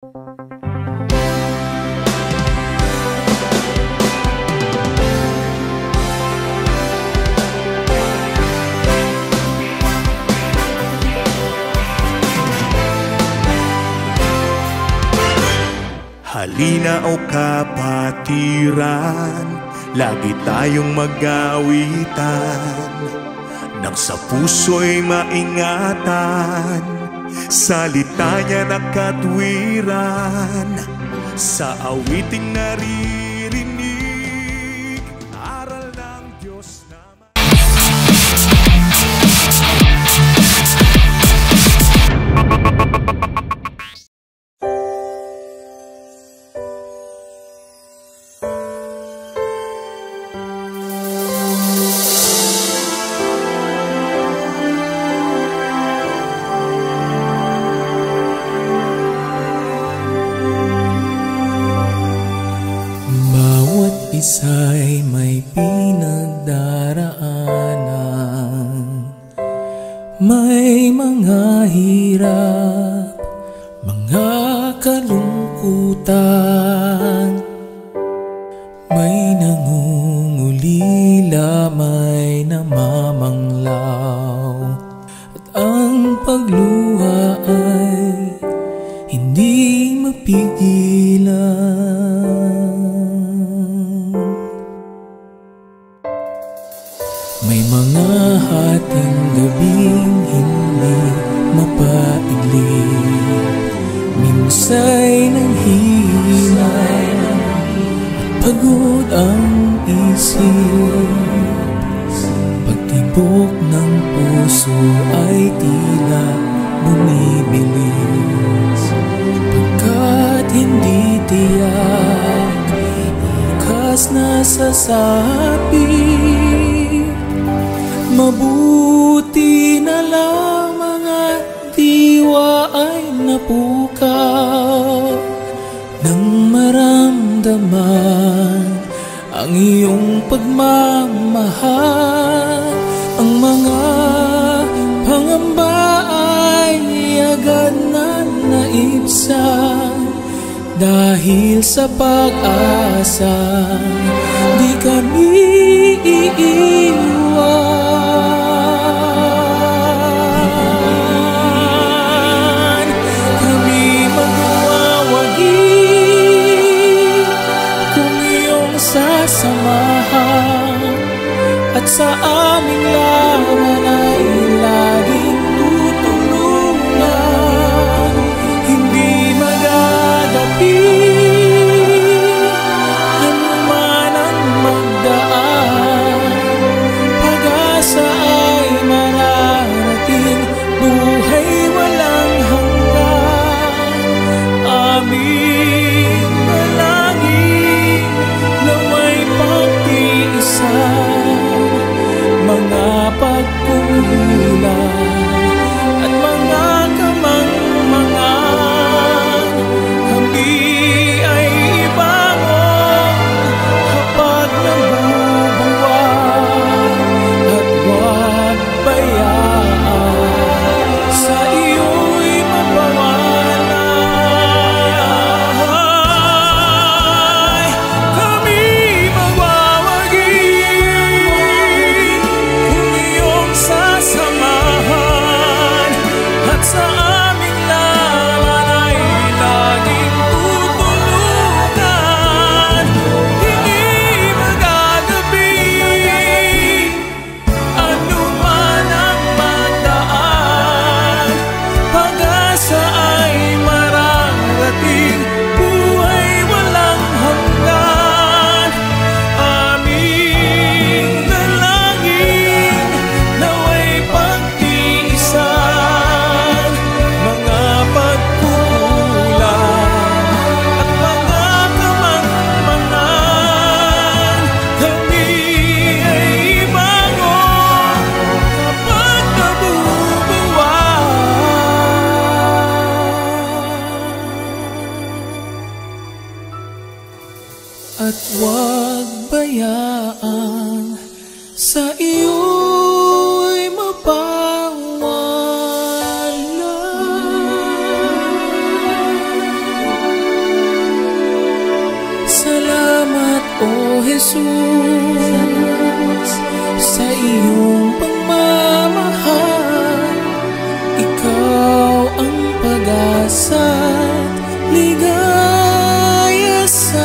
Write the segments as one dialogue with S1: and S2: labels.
S1: Halina o kapatiran, lagi tayong mag-awitan, nang sa puso'y maingatan, salita niya na katwiran, sa awiting naririnig, aral ng Diyos na
S2: isa'y may pinagdaraanan, may mga hirap, mga kalungkutan, may nangungulila, may namamanglaw, at ang pagluha ay hindi mapigilan. May mga hating gabing hindi mapaiglit, minsa'y nanghihina at pagod ang isip. Pagtibok ng puso ay tila bumibilis, pagkat hindi tiyak bukas na sasabi. Mabuti na lang mga diwa ay napukaw nang maramdaman ang iyong pagmamahal. Ang mga pangamba ay agad na naibsan dahil sa pag-asa di kami iiwan. Sasamahan at sa aming laban ay laging tutulungan, hindi magagapi anuman ang magdaan. Pag-asa ay mararating, buhay walang hanggan. Aming dalangin naway pagtiisan mga pagkukulang at mga kamangmangan. Kami ay ibangon kapag nabubuwan at huwag bayaan sa iyo'y mapawalay. Kami mawawagi kung iyong sasamahan at sa aming laban ay laging tutulungan, hindi magagabi anuman ang magdaan. Pag-asa ay mararating, buhay walang hanggan. Aming dalangin naway pagtiisan mga pagkukulang at mga kamangmangan. Kami ay ibangon kapag nabubuwan at huwag bayaan sa iyo'y mapawala. O Jesus, sa iyong pagmamahal, ikaw ang pag-asa't ligaya sa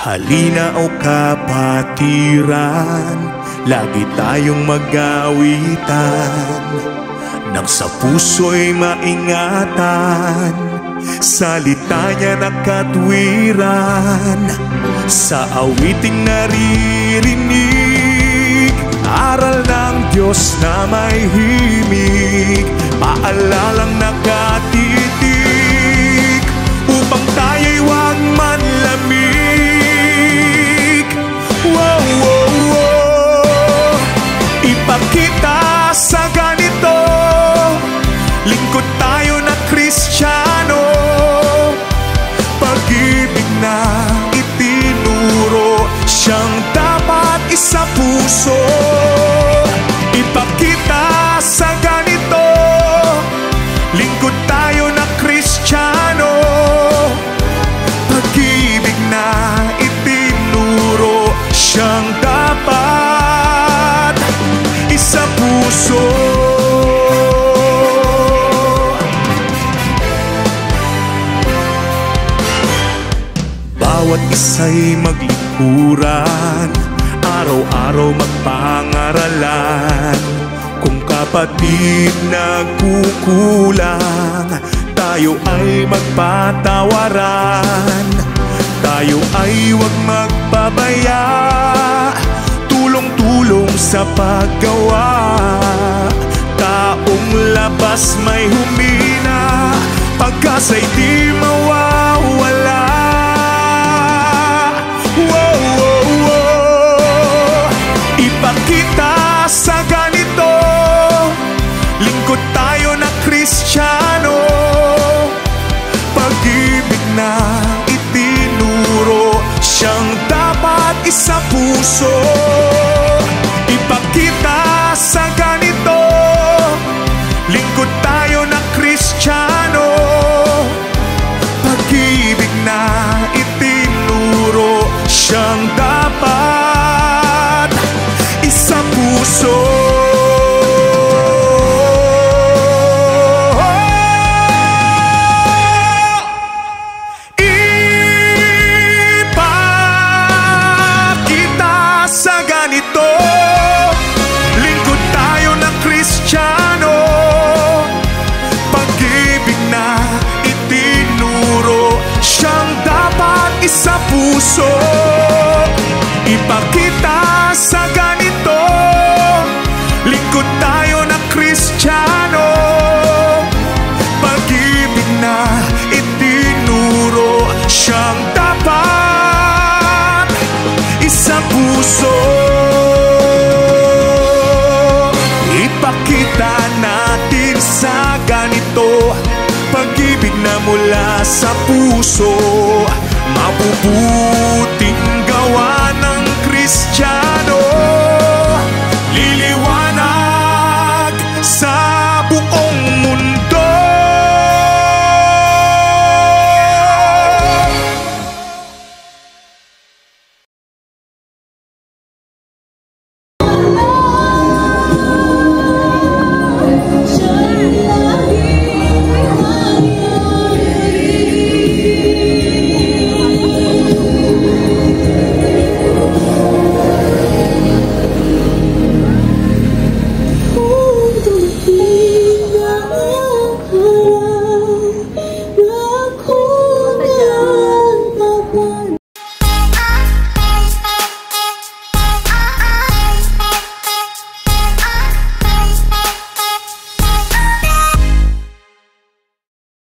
S1: Halina o kapatiran, lagi tayong mag-awitan, nang sa puso'y maingatan, salita niya na katwiran. Sa awiting naririnig, aral ng Diyos na may himig, paalalang nakatitig, upang tayo'y huwag manlamig bawat isa'y maglingkuran, araw-araw magpangaralan. Kung kapatid nagkukulang, tayo ay magpatawaran. Tayo ay huwag magpabaya, tulong-tulong sa paggawa. Taong labas may humina, pagkasa'y di mawawala. Wow, wow, wow. Ipakita sa ganito, lingkod tayo na Kristiyano. Pag-ibig na itinuro, siyang dapat isa puso. Ipakita sa ganito, lingkod tayo na Kristiyano. Pag-ibig na itinuro, siyang dapat isa puso. Ipakita sa ganito, lingkod tayo na Kristiyano. Pag-ibig na itinuro, siyang dapat isa puso. Ipakita sa ganito, lingkod tayo na Kristiyano. Pag-ibig na itinuro, siyang dapat isa puso. Ipakita natin sa ganito, pag-ibig na mula sa puso, mabubuting gawa.